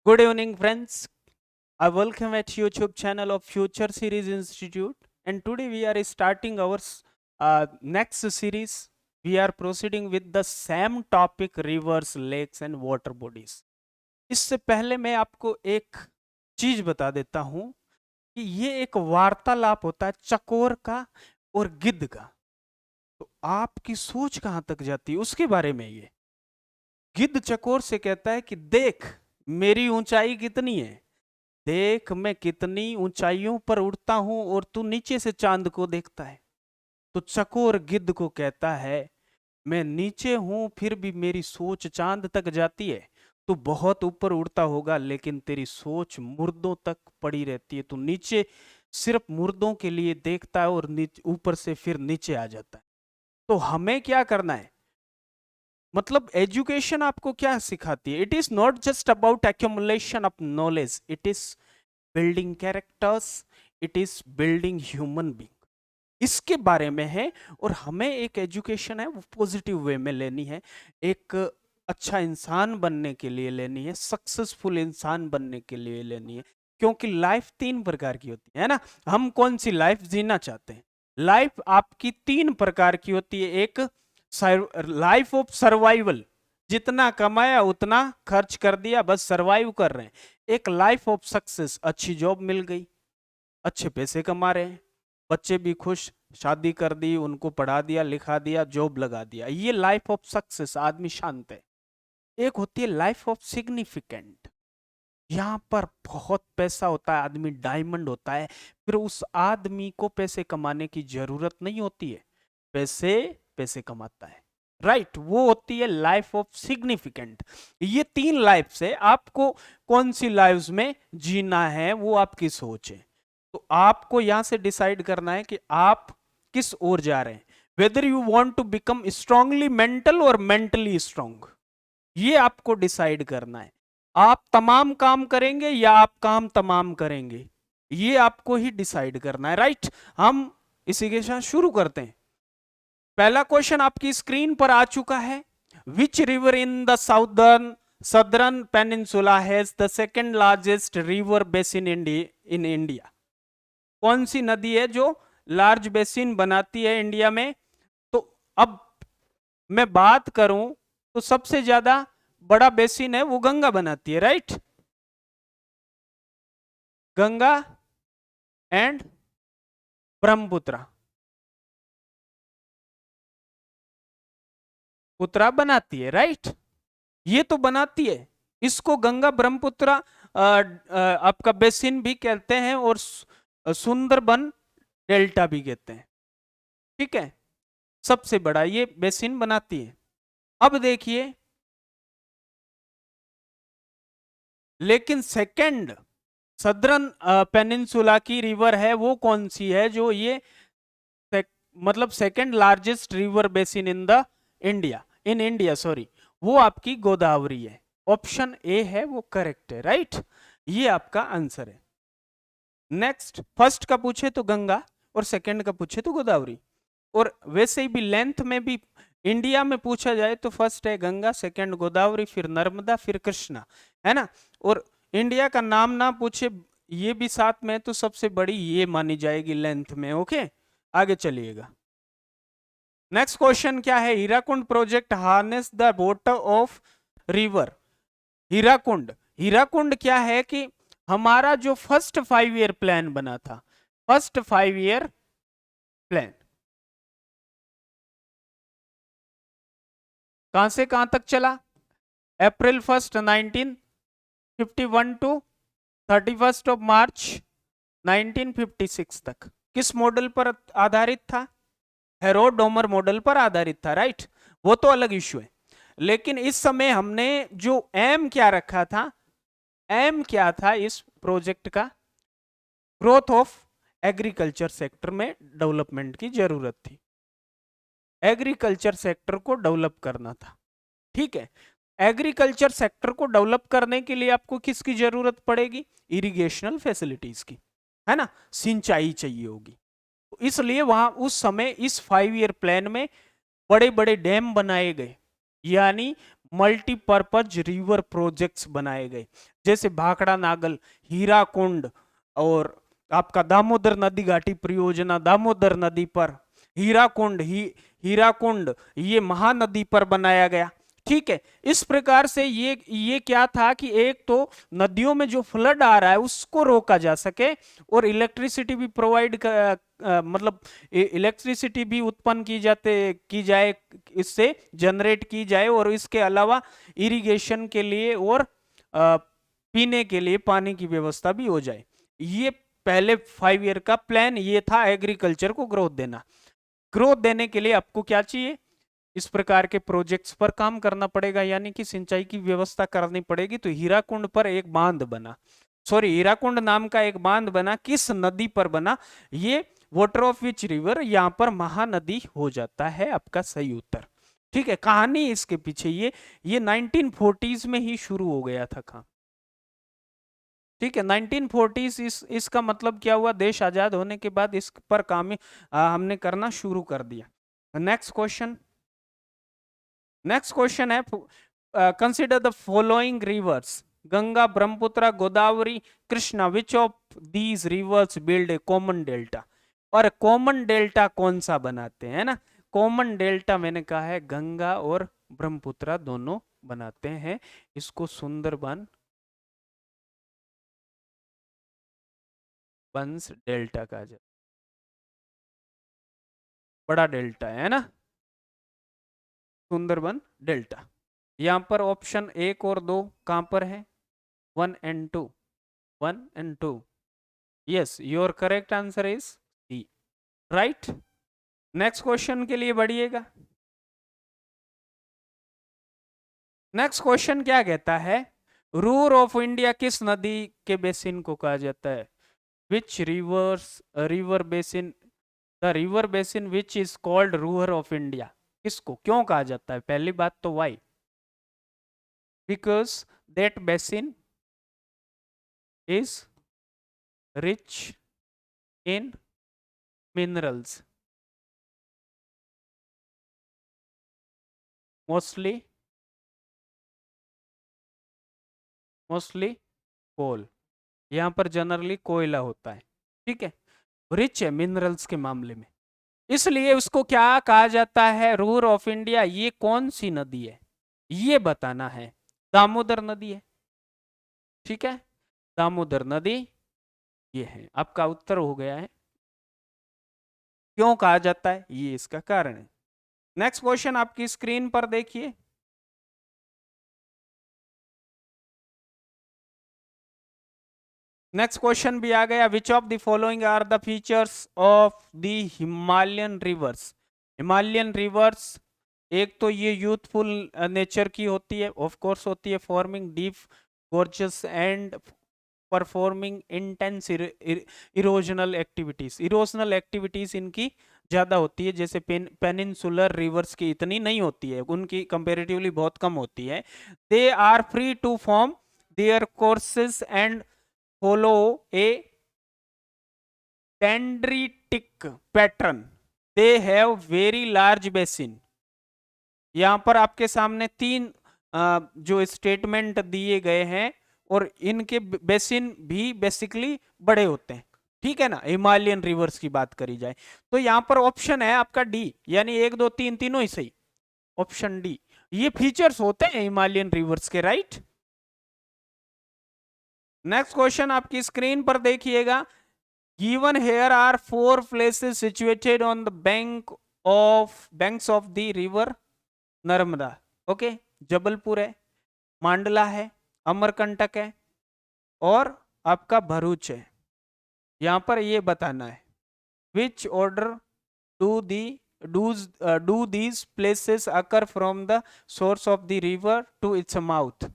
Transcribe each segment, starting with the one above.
Good evening, friends. I welcome at YouTube channel of Future Series Institute, and today we are starting our next series. We are proceeding with the same topic: rivers, lakes, and water bodies. इससे पहले मैं आपको एक चीज बता देता हूं कि ये एक वार्तालाप होता है चकोर का और गिद्ध का। तो आपकी सोच कहां तक जाती है उसके बारे में। ये गिद्ध चकोर से कहता है कि देख मेरी ऊंचाई कितनी है, देख मैं कितनी ऊंचाइयों पर उड़ता हूं और तू नीचे से चांद को देखता है। तो चकोर गिद्ध को कहता है मैं नीचे हूं फिर भी मेरी सोच चांद तक जाती है। तू बहुत ऊपर उड़ता होगा लेकिन तेरी सोच मुर्दों तक पड़ी रहती है। तू नीचे सिर्फ मुर्दों के लिए देखता है और ऊपर से फिर नीचे आ जाता है। तो हमें क्या करना है, मतलब एजुकेशन आपको क्या सिखाती है? It is not just about accumulation of knowledge, it is building characters, it is building human being. इसके बारे में है। और हमें एक एजुकेशन है वो पॉजिटिव वे में लेनी है, एक अच्छा इंसान बनने के लिए लेनी है, सक्सेसफुल इंसान बनने के लिए लेनी है। क्योंकि लाइफ तीन प्रकार की होती है ना। हम कौन सी लाइफ जीना चाहते हैं? लाइफ आपकी तीन प्रकार की होती है। एक लाइफ ऑफ सर्वाइवल, जितना कमाया उतना खर्च कर दिया, बस सर्वाइव कर रहे हैं। एक लाइफ ऑफ सक्सेस, अच्छी जॉब मिल गई, अच्छे पैसे कमा रहे हैं, बच्चे भी खुश, शादी कर दी, उनको पढ़ा दिया लिखा दिया, जॉब लगा दिया, ये लाइफ ऑफ सक्सेस, आदमी शांत है। एक होती है लाइफ ऑफ सिग्निफिकेंट, यहाँ पर बहुत पैसा होता है, आदमी डायमंड होता है, फिर उस आदमी को पैसे कमाने की जरूरत नहीं होती है, पैसे पैसे कमाता है, राइट। वो होती है लाइफ ऑफ सिग्निफिकेंट। ये तीन लाइफ से आपको कौन सी लाइफ में जीना है वो आपकी सोच है। तो आपको यहां से डिसाइड करना है कि आप किस ओर जा रहे हैं। Whether you want to become strongly mental और मेंटली स्ट्रांग, ये आपको डिसाइड करना है। आप तमाम काम करेंगे या आप काम तमाम करेंगे, ये आपको ही डिसाइड करना है, राइट। हम इसी के साथ शुरू करते हैं। पहला क्वेश्चन आपकी स्क्रीन पर आ चुका है। Which river in the southern peninsula has the second largest river basin in India? कौन सी नदी है जो लार्ज बेसिन बनाती है इंडिया में? तो अब मैं बात करूं तो सबसे ज्यादा बड़ा बेसिन है वो गंगा बनाती है, राइट। गंगा एंड ब्रह्मपुत्र, पुत्रा बनाती है, राइट। ये तो बनाती है, इसको गंगा ब्रह्मपुत्र आपका बेसिन भी कहते हैं और सुंदरबन डेल्टा भी कहते हैं, ठीक है। सबसे बड़ा ये बेसिन बनाती है। अब देखिए, लेकिन सेकंड सदर्न पेनिनसुला की रिवर है वो कौन सी है जो ये मतलब second largest river basin in India sorry, वो आपकी गोदावरी है। ऑप्शन ए है वो करेक्ट है, राइट। ये आपका आंसर है। नेक्स्ट, फर्स्ट का पूछे तो गंगा और सेकंड का पूछे तो गोदावरी। और वैसे ही भी लेंथ में भी इंडिया में पूछा जाए तो फर्स्ट है गंगा, सेकंड गोदावरी, फिर नर्मदा, फिर कृष्णा, है ना। और इंडिया का नाम ना पूछे ये भी साथ में तो सबसे बड़ी ये मानी जाएगी लेंथ में, ओके। आगे चलिएगा। नेक्स्ट क्वेश्चन क्या है? Hirakud project harness the water of river. Hirakud, Hirakud क्या है कि हमारा जो फर्स्ट 5 ईयर प्लान बना था, फर्स्ट 5 ईयर प्लान कहां से कहां तक चला? अप्रैल 1 1951 टू 31 मार्च 1956 तक। किस मॉडल पर आधारित था? हेरोडोमर मॉडल पर आधारित था, राइट। वो तो अलग इश्यू है। लेकिन इस समय हमने जो एम क्या रखा था, एम क्या था इस प्रोजेक्ट का? ग्रोथ ऑफ एग्रीकल्चर सेक्टर में डेवलपमेंट की जरूरत थी, एग्रीकल्चर सेक्टर को डेवलप करना था, ठीक है। एग्रीकल्चर सेक्टर को डेवलप करने के लिए आपको किसकी जरूरत पड़ेगी? इरिगेशनल फैसिलिटीज की, है ना, सिंचाई चाहिए होगी। इसलिए वहां उस समय इस 5 ईयर प्लान में बड़े बड़े डैम बनाए गए, यानी मल्टीपर्पज रिवर प्रोजेक्ट्स बनाए गए, जैसे भाखड़ा नागल, हीराकुंड, और आपका दामोदर नदी घाटी परियोजना दामोदर नदी पर, हीराकुंड हीराकुंड ये महानदी पर बनाया गया। ठीक है, इस प्रकार से ये क्या था कि एक तो नदियों में जो फ्लड आ रहा है उसको रोका जा सके, और इलेक्ट्रिसिटी भी प्रोवाइड मतलब इलेक्ट्रिसिटी भी उत्पन्न की जाए, इससे जनरेट की जाए, और इसके अलावा इरिगेशन के लिए और पीने के लिए पानी की व्यवस्था भी हो जाए। ये पहले 5 ईयर का प्लान ये था, एग्रीकल्चर को ग्रोथ देना। ग्रोथ देने के लिए आपको क्या चाहिए, इस प्रकार के प्रोजेक्ट्स पर काम करना पड़ेगा, यानी कि सिंचाई की व्यवस्था करनी पड़ेगी। तो हीराकुंड पर एक बांध बना, सॉरी हीराकुंड नाम का एक बांध बना। किस नदी पर बना, ये वाटर ऑफ विच रिवर, यहां पर महानदी हो जाता है आपका सही उत्तर। ठीक है, कहानी इसके पीछे ये 1940s में ही शुरू हो गया था काम। ठीक है, 1940s, इसका मतलब क्या हुआ, देश आजाद होने के बाद इस पर काम हमने करना शुरू कर दिया। नेक्स्ट क्वेश्चन है, consider the following rivers, Ganga, Brahmaputra, Godavari, Krishna, which of these rivers build a common delta. और कॉमन डेल्टा कौन सा बनाते हैं ना, कॉमन डेल्टा मैंने कहा है गंगा और ब्रह्मपुत्र दोनों बनाते हैं, इसको सुंदरबन बंस डेल्टा कहा जाता है, बड़ा डेल्टा है ना, सुंदरबन डेल्टा। यहां पर ऑप्शन 1 और 2 कहां पर है, 1 and 2, 1 and 2। Yes, your correct answer is C, right. Next question के लिए बढ़िएगा। नेक्स्ट क्वेश्चन क्या कहता है, रूर ऑफ इंडिया किस नदी के बेसिन को कहा जाता है, which river basin, the river basin which is called Ruhr of India, किसको क्यों कहा जाता है, पहली बात तो why, because that basin is rich in minerals, mostly coal, यहां पर जनरली कोयला होता है। ठीक है, रिच है मिनरल्स के मामले में, इसलिए उसको क्या कहा जाता है, रूर ऑफ इंडिया। ये कौन सी नदी है ये बताना है, दामोदर नदी है। ठीक है, दामोदर नदी ये है, आपका उत्तर हो गया है। क्यों कहा जाता है, ये इसका कारण है। नेक्स्ट क्वेश्चन आपकी स्क्रीन पर देखिए, नेक्स्ट क्वेश्चन भी आ गया, which of the following are the features of the Himalayan rivers. Himalayan rivers, एक तो ये यूथफुल नेचर की होती है, ऑफ कोर्स होती है, forming deep Gorges and performing intense erosional activities, erosional activities इनकी ज्यादा होती है, जैसे पेनिनसुलर रिवर्स की इतनी नहीं होती है, उनकी कंपेरेटिवली बहुत कम होती है। They are free to form their courses and follow a dendritic pattern, they have very large basin. यहां पर आपके सामने 3 जो स्टेटमेंट दिए गए हैं, और इनके बेसिन भी बेसिकली बड़े होते हैं। ठीक है ना, हिमालयन रिवर्स की बात करी जाए तो यहां पर ऑप्शन है आपका डी, यानी 1 2 3 तीनों ही सही, ऑप्शन डी, ये फीचर्स होते हैं हिमालयन रिवर्स के, राइट। नेक्स्ट क्वेश्चन आपकी स्क्रीन पर देखिएगा, given here are 4 places situated on the banks of the river Narmada. Okay, Jabalpur है, मांडला है, अमरकंटक है, और आपका भरूच है। यहां पर ये बताना है, which order do the do these places occur from the source of the river to its mouth.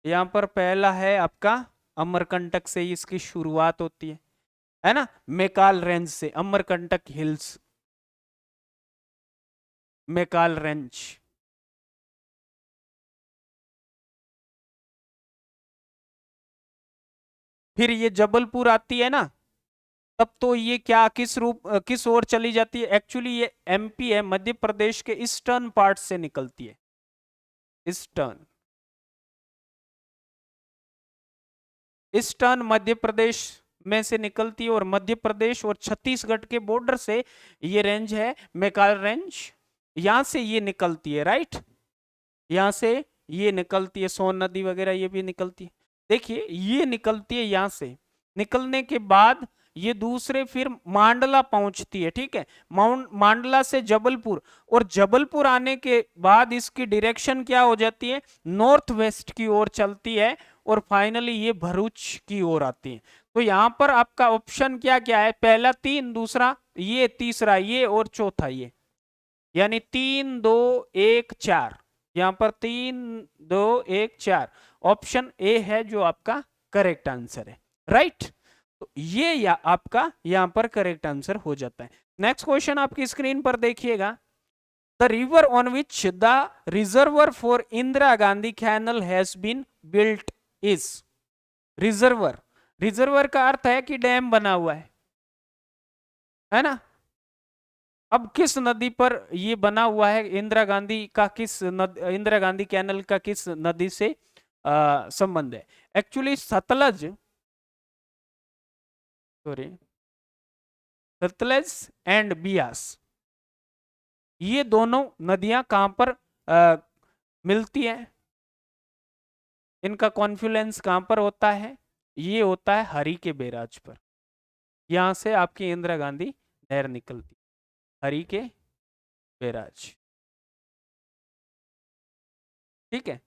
यहां पर पहला है आपका अमरकंटक से इसकी शुरुआत होती है ना, मेकाल रेंज से, अमरकंटक हिल्स, मेकाल रेंज। फिर ये जबलपुर आती है ना, तब तो ये क्या किस ओर चली जाती है, एक्चुअली ये एमपी है, मध्य प्रदेश के ईस्टर्न पार्ट से निकलती है। ईस्टर्न, ईस्टर्न मध्य प्रदेश में से निकलती है और मध्य प्रदेश और छत्तीसगढ़ के बॉर्डर से ये रेंज है मैकाल रेंज, यहां से ये निकलती है, राइट, यहां से ये निकलती है, सोन नदी वगैरह ये भी निकलती है। देखिए ये निकलती है यहां से, निकलने के बाद ये दूसरे फिर मांडला पहुंचती है, ठीक है, माउंट मांडला से जबलपुर, और जबलपुर आने के बाद इसकी डायरेक्शन क्या हो जाती है, नॉर्थ वेस्ट की ओर चलती है और फाइनली ये भरूच की ओर आती है। तो यहां पर आपका ऑप्शन क्या क्या है, पहला 3, दूसरा ये, तीसरा ये और चौथा ये, यानी 3 2 1 4, यहां पर 3 2 1 4, ऑप्शन ए है जो आपका करेक्ट आंसर है, राइट। तो ये या आपका यहां पर करेक्ट आंसर हो जाता है। नेक्स्ट क्वेश्चन आपकी स्क्रीन पर देखिएगा, the river on which the reservoir for Indira Gandhi canal has been built is, reservoir, reservoir का अर्थ है कि डैम बना हुआ है ना। अब किस नदी पर ये बना हुआ है, इंदिरा गांधी का किस इंदिरा गांधी कैनल का किस नदी से संबंध है, actually Sutlej, sorry, Sutlej and Beas, ये दोनों नदियां कहां पर मिलती हैं, इनका कॉन्फ्लुएंस कहां पर होता है, ये होता है हरी के बैराज पर, यहां से आपकी इंदिरा गांधी नहर निकलती, हरी के बैराज, ठीक है,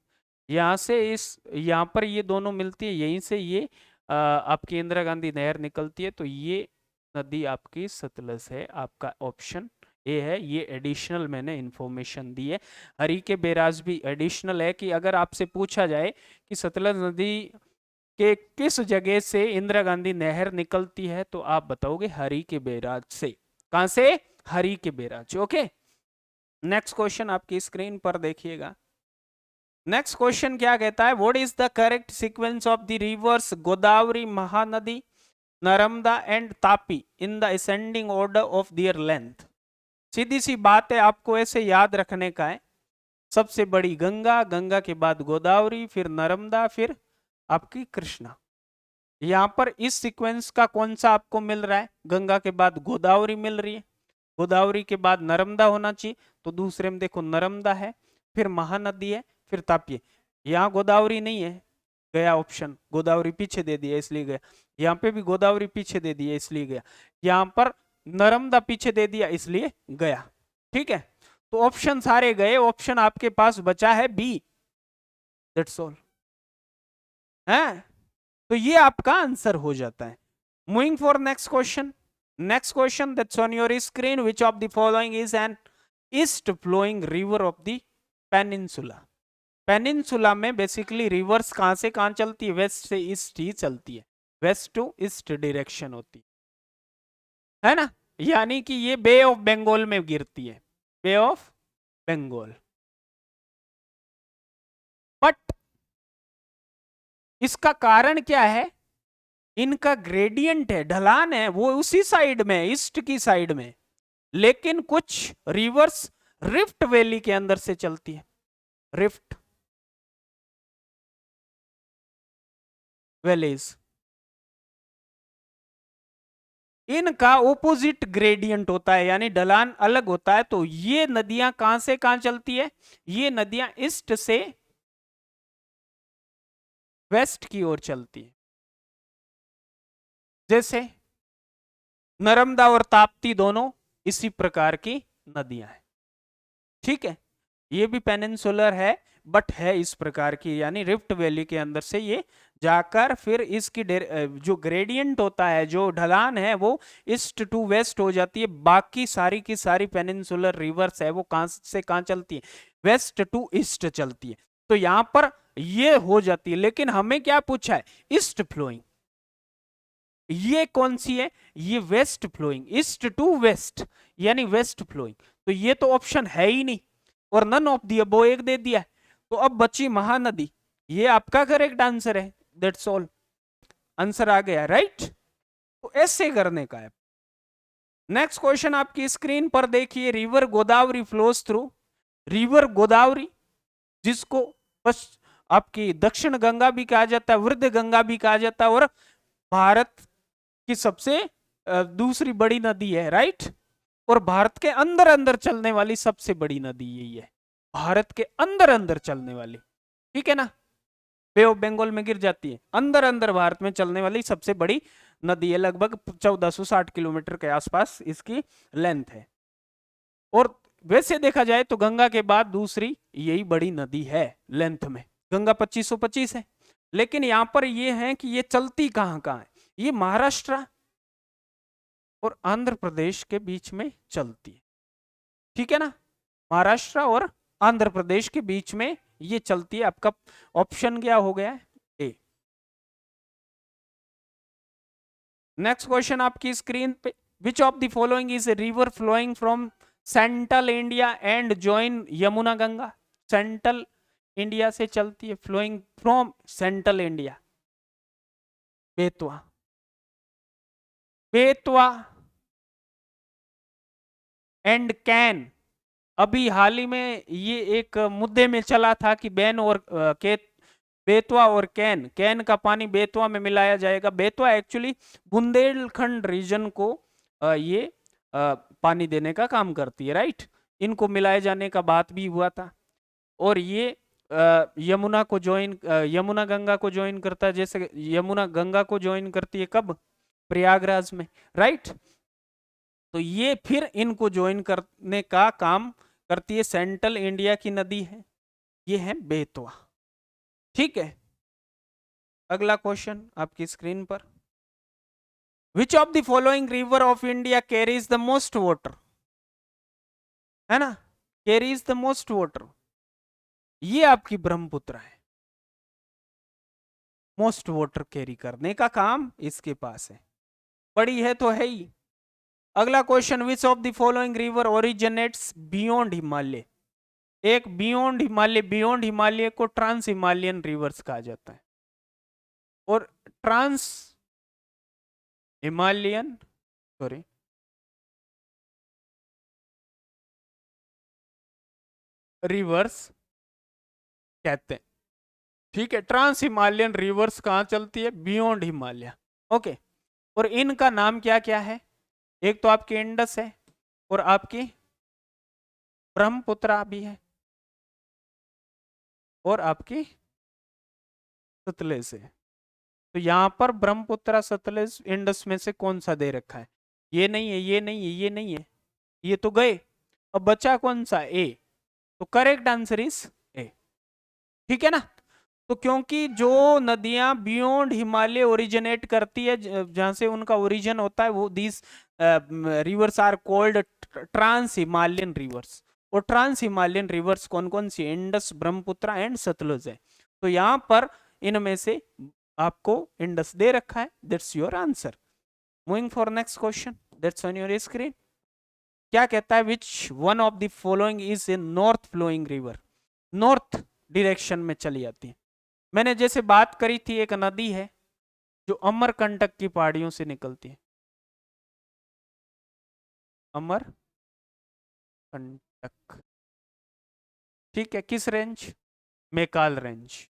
यहां से इस, यहां पर ये दोनों मिलती है, यहीं से ये आपकी इंदिरा गांधी नहर निकलती है, तो ये नदी आपकी सतलज है, आपका ऑप्शन ए है, ये एडिशनल मैंने इंफॉर्मेशन दी है। हरी के बैराज भी एडिशनल है कि अगर आपसे पूछा जाए कि सतलज नदी के किस जगह से इंदिरा गांधी नहर निकलती है, तो आप बताओगे हरी के बैराज से, कहां से, Harike barrage, okay. Next question आपकी स्क्रीन पर देखिएगा, नेक्स्ट क्वेश्चन क्या कहता है, what is the correct sequence of the rivers Godavari, Mahanadi, Narmada and Tapi in the ascending order of their length. सीधी सी बात है, आपको ऐसे याद रखने का है, सबसे बड़ी गंगा, गंगा के बाद गोदावरी, फिर नर्मदा, फिर आपकी कृष्णा। यहां पर इस सीक्वेंस का कौन सा आपको मिल रहा है, गंगा के बाद गोदावरी मिल रही है, गोदावरी के बाद नर्मदा होना चाहिए, तो दूसरे में देखो नर्मदा है, फिर महानदी है, फिर तापी है। यहाँ गोदावरी नहीं है, गया ऑप्शन, गोदावरी पीछे दे दिया इसलिए गया, यहाँ पे भी गोदावरी पीछे दे दिया इसलिए गया, यहाँ पर नर्मदा पीछे दे दिया इसलिए गया, ठीक है। तो ऑप्शन सारे गए, ऑप्शन आपके पास बचा है बी, दैट्स ऑल है, तो ये आपका आंसर हो जाता है। Moving for next question, next question that's on your screen, which of the following is an east flowing river of the peninsula. Peninsula में बेसिकली रिवर्स कहां से कहां चलती है, वेस्ट से ईस्ट ही चलती है, वेस्ट टू ईस्ट डायरेक्शन होती है ना, यानी कि ये बे ऑफ बंगाल में गिरती है, बे ऑफ बंगाल, बट इसका कारण क्या है, इनका ग्रेडियंट है, ढलान है, वो उसी साइड में, ईस्ट की साइड में, लेकिन कुछ रिवर्स रिफ्ट वैली के अंदर से चलती है, रिफ्ट वैलीज, इनका ओपोजिट ग्रेडियंट होता है, यानी ढलान अलग होता है। तो ये नदियां कहां से कहां चलती है, ये नदियां ईस्ट से वेस्ट की ओर चलती है, जैसे नर्मदा और ताप्ती दोनों इसी प्रकार की नदियां हैं, ठीक है, ये भी पेनिनसुलर है बट है इस प्रकार की, यानी रिफ्ट वैली के अंदर से ये जाकर फिर इसकी जो ग्रेडियंट होता है, जो ढलान है, वो ईस्ट टू वेस्ट हो जाती है। बाकी सारी की सारी पेनिनसुलर रिवर्स है वो कहां से कहां चलती है, वेस्ट टू ईस्ट चलती है, तो यहां पर ये हो जाती है। लेकिन हमें क्या पूछा है, ईस्ट फ्लोइंग, ये कौन सी है, ये west flowing, east to west यानी वेस्ट फ्लोइंग, तो ये तो ऑप्शन है ही नहीं, और नन ऑफ दी अबव एक दे दिया है। तो अब बची महानदी, ये आपका करेक्ट आंसर है, दैट्स ऑल, आंसर आ गया, राइट। तो ऐसे करने का है। नेक्स्ट क्वेश्चन आपकी स्क्रीन पर देखिए, river Godavari flows through, river Godavari जिसको बस आपकी दक्षिण गंगा भी कहा जाता है, वृद्ध गंगा भी कहा जाता है, और भारत की सबसे दूसरी बड़ी नदी है, राइट। और भारत के अंदर अंदर चलने वाली सबसे बड़ी नदी यही है, भारत के अंदर अंदर चलने वाली, ठीक है ना। बे ऑफ बंगाल में गिर जाती है, अंदर अंदर भारत में चलने वाली सबसे बड़ी नदी है, लगभग 1460 किलोमीटर के आसपास इसकी लेंथ है। और वैसे देखा जाए तो गंगा के बाद दूसरी यही बड़ी नदी है लेंथ में, गंगा 2525 है। लेकिन यहां पर ये है कि ये चलती कहां कहां है, ये महाराष्ट्र और आंध्र प्रदेश के बीच में चलती है, ठीक है ना। महाराष्ट्र और आंध्र प्रदेश के बीच में ये चलती है। आपका ऑप्शन क्या हो गया है, ए। नेक्स्ट क्वेश्चन आपकी स्क्रीन पे, which of the following is a river flowing from central India and join Yamuna Ganga. Central India से चलती है, flowing from central India, Betwa, Betwa and Ken. अभी हाल ही में ये एक मुद्दे में चला था कि बैन और बेतवा और कैन, कैन का पानी बेतवा में मिलाया जाएगा। बेतवा एक्चुअली बुंदेलखंड रीजन को ये पानी देने का काम करती है, राइट। इनको मिलाए जाने का बात भी हुआ था। और ये यमुना को ज्वाइन, यमुना गंगा को ज्वाइन करता है, जैसे यमुना गंगा को ज्वाइन करती है कब, प्रयागराज में, राइट। तो ये फिर इनको ज्वाइन करने का काम करती है, सेंट्रल इंडिया की नदी है, ये है बेतवा, ठीक है। अगला क्वेश्चन आपकी स्क्रीन पर, विच of the following river of India carries the most water, है ना, कैरीज द मोस्ट वाटर। ये आपकी ब्रह्मपुत्र है, मोस्ट वाटर कैरी करने का काम इसके पास है, बड़ी है तो है ही। अगला question, which of the following river originates beyond Himalaya. एक बियॉन्ड हिमालय, बियॉन्ड हिमालय को ट्रांस हिमालयन रिवर्स कहा जाता है, और ट्रांस हिमालयन, सॉरी, रिवर्स कहते हैं, ठीक है। ट्रांस हिमालयन रिवर्स कहां चलती है, बियॉन्ड हिमालय, ओके। और इनका नाम क्या क्या है, एक तो आपकी इंडस है, और आपकी ब्रह्मपुत्रा भी है, और आपकी सतलेज है। तो यहां पर ब्रह्मपुत्रा, सतलेज, इंडस में से कौन सा दे रखा है, ये नहीं है, ये नहीं है, ये नहीं है, ये तो गए। अब बचा कौन सा, ए। तो करेक्ट आंसर इज ए, ठीक है ना। तो क्योंकि जो नदियां बियॉन्ड हिमालय ओरिजिनेट करती है, जहां से उनका ओरिजिन होता है, वो these rivers are called trans Himalayan rivers. और ट्रांस हिमालयन रिवर्स कौन कौन सी, इंडस, ब्रह्मपुत्र एंड सतलुज है। तो यहां पर इनमें से आपको इंडस दे रखा है, that's your answer. Moving for next question, that's on your screen. क्या कहता है, which one of the following is a north flowing river. North direction में चली जाती है। मैंने जैसे बात करी थी, एक नदी है जो अमरकंटक की पहाड़ियों से निकलती है, अमरकंटक, ठीक है, किस रेंज, मैकाल रेंज।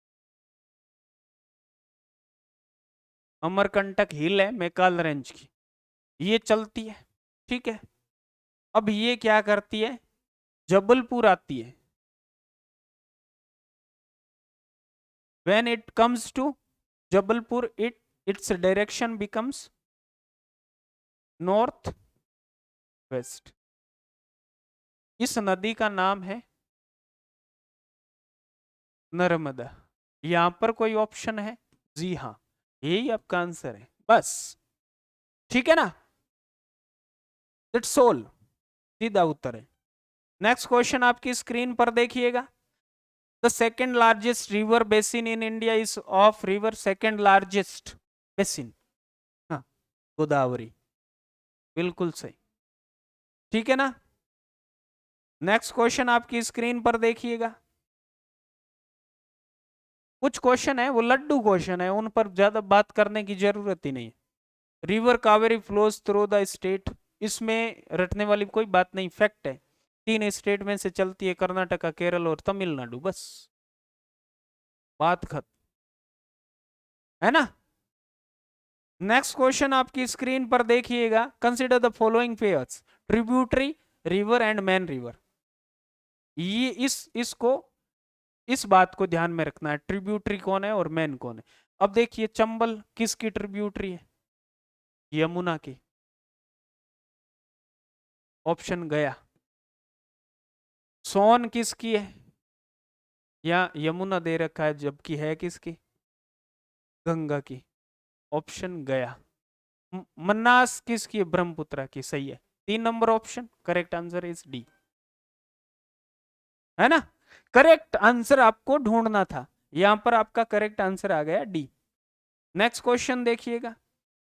अमरकंटक हिल है मैकाल रेंज की, ये चलती है, ठीक है। अब ये क्या करती है, जबलपुर आती है। when it comes to Jabalpur, its direction becomes north west. इस नदी का नाम है नर्मदा। यहां पर कोई ऑप्शन है, जी हाँ, यही आपका आंसर है, बस, ठीक है ना, इट्स ऑल, सीधा उत्तर है। नेक्स्ट क्वेश्चन आपकी स्क्रीन पर देखिएगा, the second largest river basin in India is of river, second largest basin, हाँ, गोदावरी, बिल्कुल सही, ठीक है ना। नेक्स्ट क्वेश्चन आपकी स्क्रीन पर देखिएगा, कुछ क्वेश्चन है वो लड्डू क्वेश्चन है, उन पर ज्यादा बात करने की जरूरत ही नहीं। River Kaveri flows through the state, इसमें रटने वाली कोई बात नहीं, फैक्ट है। 3 स्टेट में से चलती है, कर्नाटका, केरल और तमिलनाडु, बस। बात खत्म, है ना। नेक्स्ट क्वेश्चन आपकी स्क्रीन पर देखिएगा। Consider the following pairs, tributary river and main river. ये इसको इस बात को ध्यान में रखना है, ट्रिब्यूटरी कौन है और मेन कौन है। अब देखिए चंबल किसकी ट्रिब्यूटरी है, यमुना की, ऑप्शन गया। सोन किसकी है, या यमुना दे रखा है जबकि है किसकी, गंगा की, ऑप्शन गया। मन्नास किसकी है, ब्रह्मपुत्र की, सही है। 3 number option, correct answer is D, है ना। करेक्ट आंसर आपको ढूंढना था, यहां पर आपका करेक्ट आंसर आ गया डी। नेक्स्ट क्वेश्चन देखिएगा।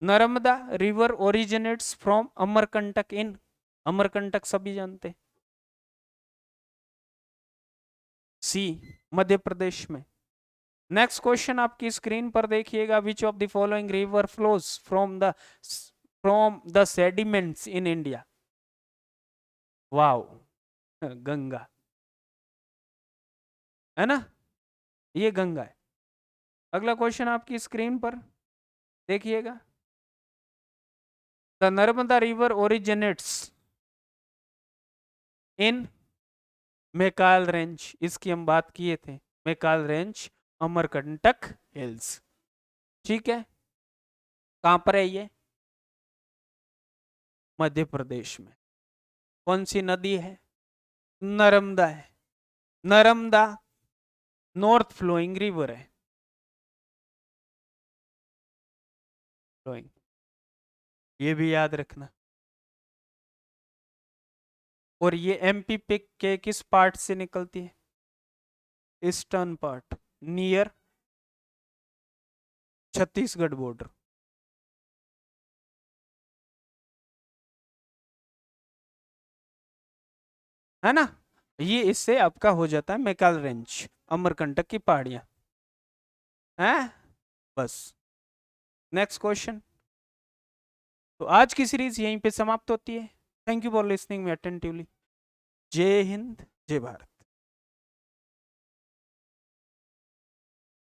Narmada river originates from Amarkantak in, Amarkantak सभी जानते हैं, सी मध्य प्रदेश में। नेक्स्ट क्वेश्चन आपकी स्क्रीन पर देखिएगा। विच of the following river flows from the sediments in India. Wow, Ganga, है ना, ये गंगा है। अगला क्वेश्चन आपकी स्क्रीन पर देखिएगा। The Narmada river originates in Maikal range, इसकी हम बात किए थे, मैकाल रेंज अमरकंटक हिल्स, ठीक है। कहां पर है ये, मध्य प्रदेश में। कौन सी नदी है, नर्मदा है। नर्मदा नॉर्थ फ्लोइंग रिवर है, फ्लोइंग, ये भी याद रखना। और ये एमपी पिक के किस पार्ट से निकलती है, eastern part, near Chhattisgarh border, है ना। ये इससे आपका हो जाता है मैकाल रेंज, अमरकंटक की पहाड़ियां, हैं। बस, नेक्स्ट क्वेश्चन। तो आज की सीरीज यहीं पे समाप्त होती है। Thank you for listening me attentively. जय हिंद, जय भारत।